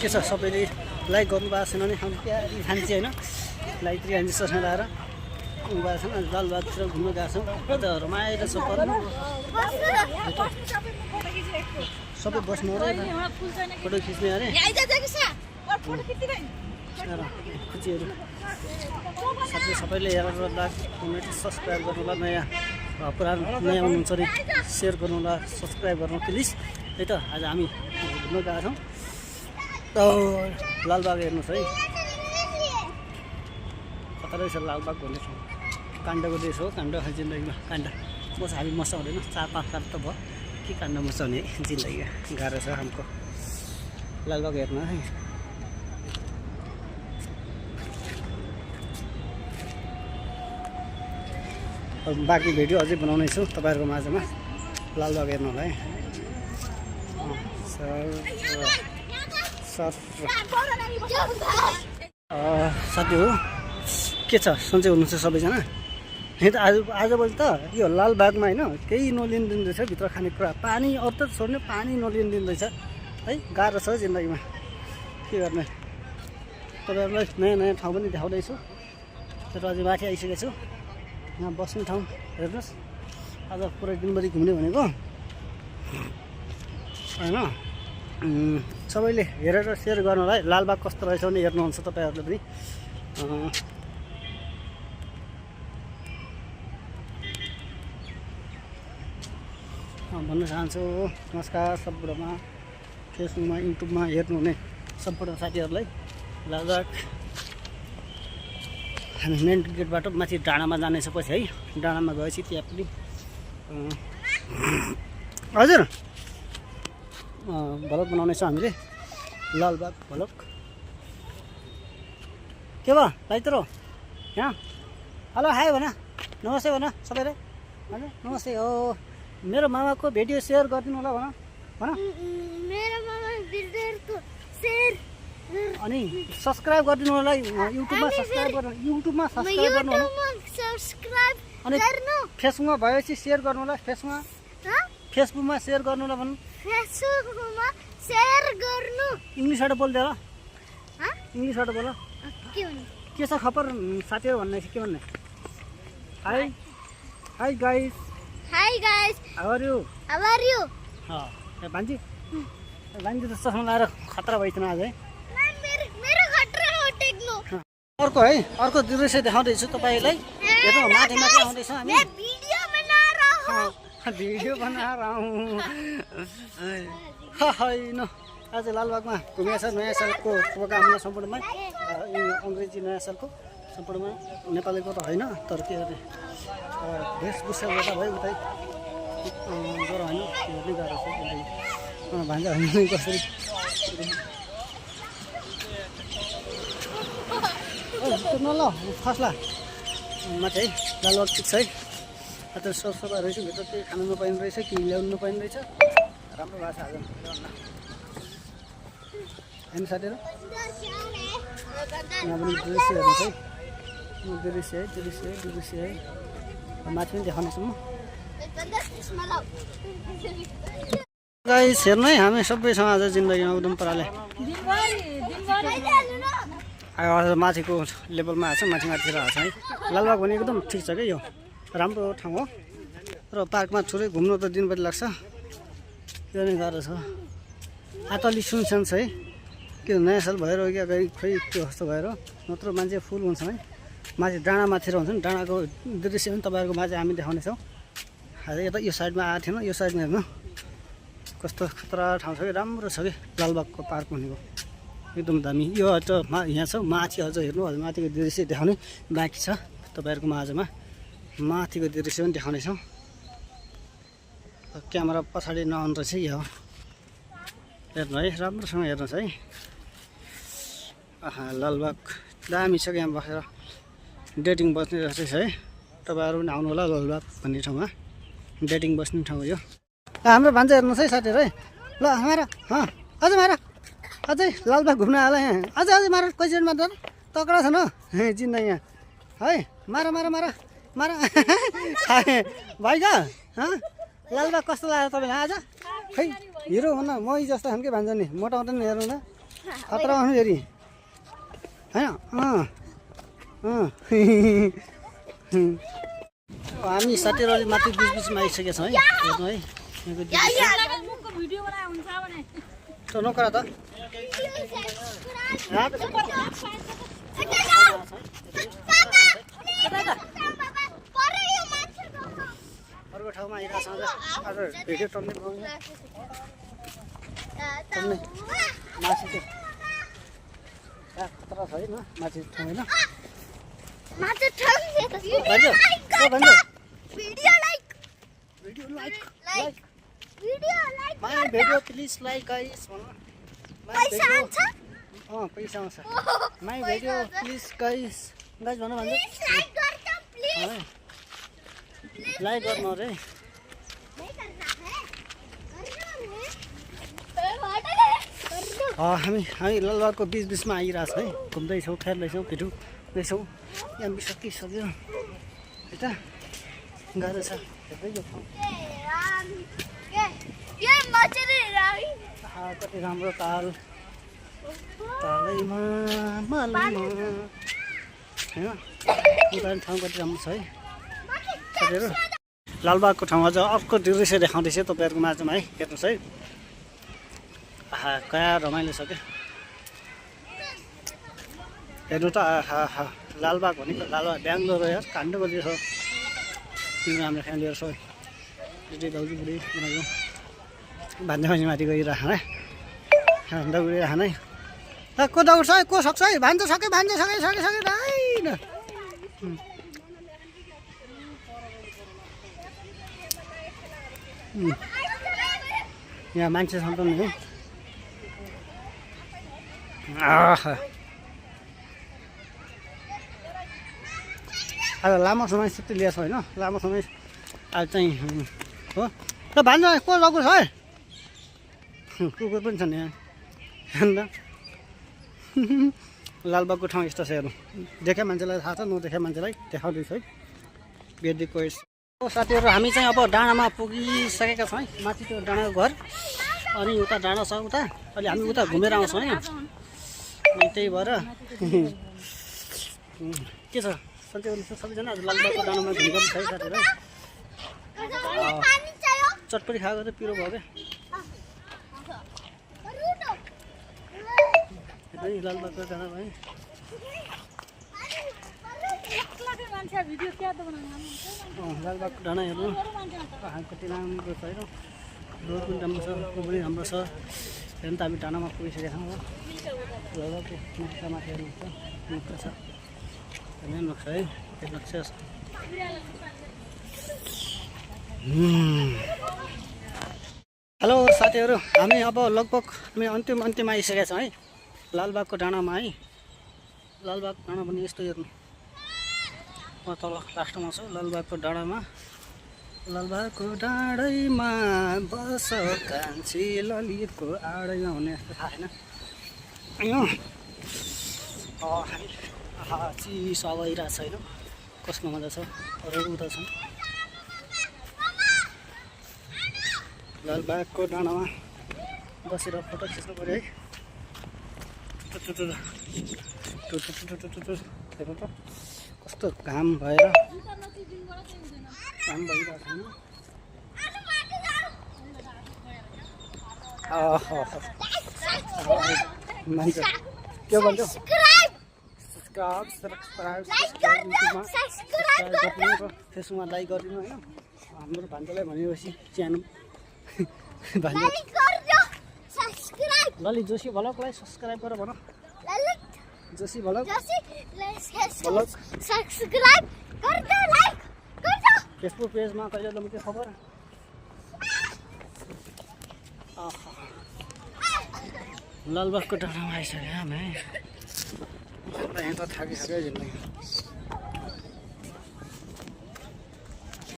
के छ सबैले लाइक गर्नुभएको छैन भने हामी प्यारी खान्छे होइन लाइक 3 हान्छ सस्ना लाएर उभा छन् अनि लालबागतिर घुम्न गएको छौँ त रमाइलो छ पर्नु सबै बस्नु अरे फोटो खिच्ने अरे खुसीहरू सबैले हेरेर लाइक कमेन्ट सब्सक्राइब गर्नु होला नयाँ पुरानो नयाँ हुनुहुन्छ अरे सेयर गर्नु होला सब्सक्राइब गर्नु प्लिज है त आज हामी घुम्न गएको छौँ लालबाग हेर्नुहोस् है कता रहेछ लालबाग भन्ने ठाउँ काण्डको देश हो काण्ड जिन्दगीमा काण्ड मस हामी मसाउँदैन 4-5 साल त भयो के काण्ड मसाउने जिन्दगी गाह्रो छ हाम्रो लालबाग हेर्न है बाँकी भिडियो अझै बनाउनेछु तपाईँहरूको माझमा लालबाग हेर्नु होला है साथी हो के छ सन्चै हुनुहुन्छ सबैजना यही त आजभोलि त यो लालबागमा होइन केही नलिन दिँदैछ भित्र खानेकुरा पानी अरू त छोड्ने पानी नलिन दिँदैछ है गाह्रो छ जिन्दगीमा के गर्ने तपाईँहरूलाई नयाँ नयाँ ठाउँ पनि देखाउँदैछु तर अझै माथि आइसकेको छु यहाँ बस्ने ठाउँ हेर्नुहोस् आज पुरै दिनभरि घुम्ने भनेको होइन सबैले हेरेर सेयर गर्नु होला है लालबाग कस्तो रहेछ भने हेर्नुहुन्छ तपाईँहरूले पनि भन्न चाहन्छु नमस्कार सबैमा फेसबुकमा युट्युबमा हेर्नुहुने सम्पूर्ण साथीहरूलाई लालबाग हामी मेन गेटबाट माथि डाँडामा जानेछ पछि है डाँडामा गएपछि त्यहाँ पनि हजुर भ्लग बनाउनेछौँ हामीले लालबाग भ्लग के भयो भाइ तर यहाँ हेलो हाई भन नमस्ते भन सबैलाई हजुर नमस्ते हो मेरो मामाको भिडियो सेयर गरिदिनु होला भन भन मेरो मामा भिडियोको सेयर अनि सब्सक्राइब गरिदिनु होला युट्युबमा सब्सक्राइब गर्नु युट्युबमा सब्सक्राइब गर्नु होला अनि फेसबुकमा भएपछि सेयर गर्नु होला फेसबुकमा सेयर गर्नु होला भन्नु फेसबुकमा सेयर गर्नु इङ्ग्लिसबाट बोल्दै होला इङ्ग्लिसबाट बोल के छ खबर साथीहरू भन्ने के भन्ने hi hi guys how are you भान्जी भान्जी त चस्मा लाएर खतरा भइथेन आज है अर्को है अर्को दृश्य देखाउँदैछु तपाईँलाई हेर्नु माथि माथि आउँदैछौँ हामी भिडियो बनाएर होइन आज लालबागमा घुमेको छ नयाँ सालको शुभकामना सम्पूर्णमा अङ्ग्रेजी नयाँ सालको सम्पूर्णमा नेपालीको त होइन तर के अरे वेशभूषा गर्दा भयो उतै ज्वरो होइन त्यो पनि गाह्रो छ भान्जा होइन कसरी ल खस्ला माथि है लालबाग ठिक छ है अन्त सफा रहेछ भित्र केही खानु नपाइने रहेछ कि ल्याउनु नपाइने रहेछ राम्रो भएको छ आज होइन साथीहरू यहाँ पनि दृश्य हेर्नुहोस् है दृश्य है माथि पनि देखाउनेछु म गाइस हेर्नु है हामी सबैसँग आज जिन्दगीमा उदम पाराले माथिको लेभलमा आएको छ माथितिर आएको छ है लालबाग भने एकदम ठिक छ क्या यो राम्रो ठाउँ हो र पार्कमा थोरै घुम्नु त दिनभरि लाग्छ त्यो नै गाह्रो छ आतली सुनसान छ है के नयाँ साल भएर हो कि खै त्यो कस्तो भएर नत्र मान्छे फुल हुन्छ है माथि डाँडा माथि हुन्छ नि डाँडाको दृश्य पनि तपाईँहरूको माझ हामी देखाउनेछौँ यता यो साइडमा आएको थिएन यो साइडमा हेर्नु कस्तो खतरा ठाउँ छ कि राम्रो छ कि लालबागको पार्क भनेको एकदम दामी यो अझ यहाँ छ माथि अझ हेर्नु हजुर माथिको दृश्य देखाउने बाँकी छ तपाईँहरूको माझमा माथिको दृश्य पनि देखाउनेछौँ क्यामेरा पछाडि नआउनु रहेछ यो हेर्नु है राम्रोसँग हेर्नुहोस् है लालबाग दामी छ यहाँ बसेर डेटिङ बस्ने रहेछ है तपाईँहरू पनि आउनु होला लालबाग भन्ने ठाउँमा डेटिङ बस्ने ठाउँ यो हाम्रो भान्जा हेर्नुहोस् है साथीहरू है ल मार अझ मार अझै लालबाग घुम्न आला यहाँ अझै मार कैसेट मात्र तकडा छ न जिन्दा यहाँ है मार भाइ का लालबाग कस्तो लाग्यो तपाईँलाई आज खै हिरो हुन मै जस्तो खालकै भान्जा नि मोटाउँदैन हेर्नु न खतरा आउनु हेरी होइन हामी साथीहरू अलि माथि बिचमा आइसकेका छौँ है हेर्नु है नकरा त अर्को ठाउँमा आइरहेको छ आज भिडियो टन्ने मासु चाहिँ खतरा छ होइन माथि ठाउँ होइन भिडियो प्लिज लाइक गाइस पैसा आउँछ माई भिडियो प्लिज गाइस भन भन्नु लाइक गर्नु अरे हामी लालबागको बिचमा आइरहेको छ है घुम्दैछौँ खेल्दैछौँ भिडियोदैछौँ यहाँ बिसकिसक्यो है त गाह्रो छ हेर्दै यो कति राम्रो तालैमा मालमा होइन ठाउँ कति राम्रो छ है साथीहरू लालबागको ठाउँमा चाहिँ अर्को दृश्य देखाउँदैछ तपाईँहरूको माझमा है हेर्नुहोस् है कहाँ रमाइलो छ क्या हेर्नु त लालबाग भनेको लालबाग ब्याङ्लोर यार काण्ड बजी छ तिम्रो हाम्रो फ्यामिलीहरू सबै दिदी दाउजी बुढी उनीहरू भान्जा भान्जी माथि गइरह है दौडिरह नै को दौड्छ है को सक्छ है भान्जा सके होइन यहाँ मान्छे छन् त नि अब लामो समय छुट्टी लिएको छ होइन लामो समय अब चाहिँ हो त भान्जा को लगाउँछ है कुकुर पनि छ नि यहाँ अन्त लालबागको ठाउँ यस्तो छ हेर्नु देखे मान्छेलाई थाहा छ नदेखे मान्छेलाई देखाउँदैछ है बेदीको साथीहरू हामी चाहिँ अब डाँडामा पुगिसकेका छौँ है माथि त्यो डाँडाको घर अनि उता डाँडा छ उता अहिले हामी उता घुमेर आउँछौँ है अनि त्यही भएर के छ सन्चै सबैजना आज लालबागको डाँडामा घुमेको छ है साथीहरू चटपटी खाएको चाहिँ पिरो भयो क्या लालबागको डाँडामा है लालबागको डाँडा हेर्नु कति राम्रो छ होइन रोड पनि राम्रो छ को पनि राम्रो छ हेर्नु त हामी डाँडामा पुगिसकेका छौँ हो लालबागको नक्सामाथि हेर्नुहुन्छ नक्सा छ हेर्नु नक्सा है त्यो नक्सा छ हेलो साथीहरू हामी अब लगभग हामी अन्तिममा आइसकेका छौँ है लालबागको डाँडामा है लालबागको डाँडा पनि यस्तो हेर्नु म तल लास्टमा छु लालबागको डाँडामा लालबागको डाँडैमा बस कान्छी ललितको आडैमा हुने जस्तो थाहा छैन चिसो अब आइरहेको छ होइन कस्तो मजा छ अरू उता छ लालबागको डाँडामा बसेर फोटो खिच्नु पऱ्यो है हेर्नु त कस्तो घाम भएर घाम भइरहेको छैन मान्छे के भन्छ सब्सक्राइब फेसबुकमा लाइक गरिदिनु होइन हाम्रो भान्जालाई भनेपछि च्यानल ललित जोशी भ्लगलाई सब्सक्राइब गर भन जोशी भ्लग सब्सक्राइब गर्दा लाइक गर्दा फेसबुक पेजमा कहिले लम्के खबर लालबागको डाँडामा आइसक्यो हामी यहाँ त थाकिसक्यो जिन्दगी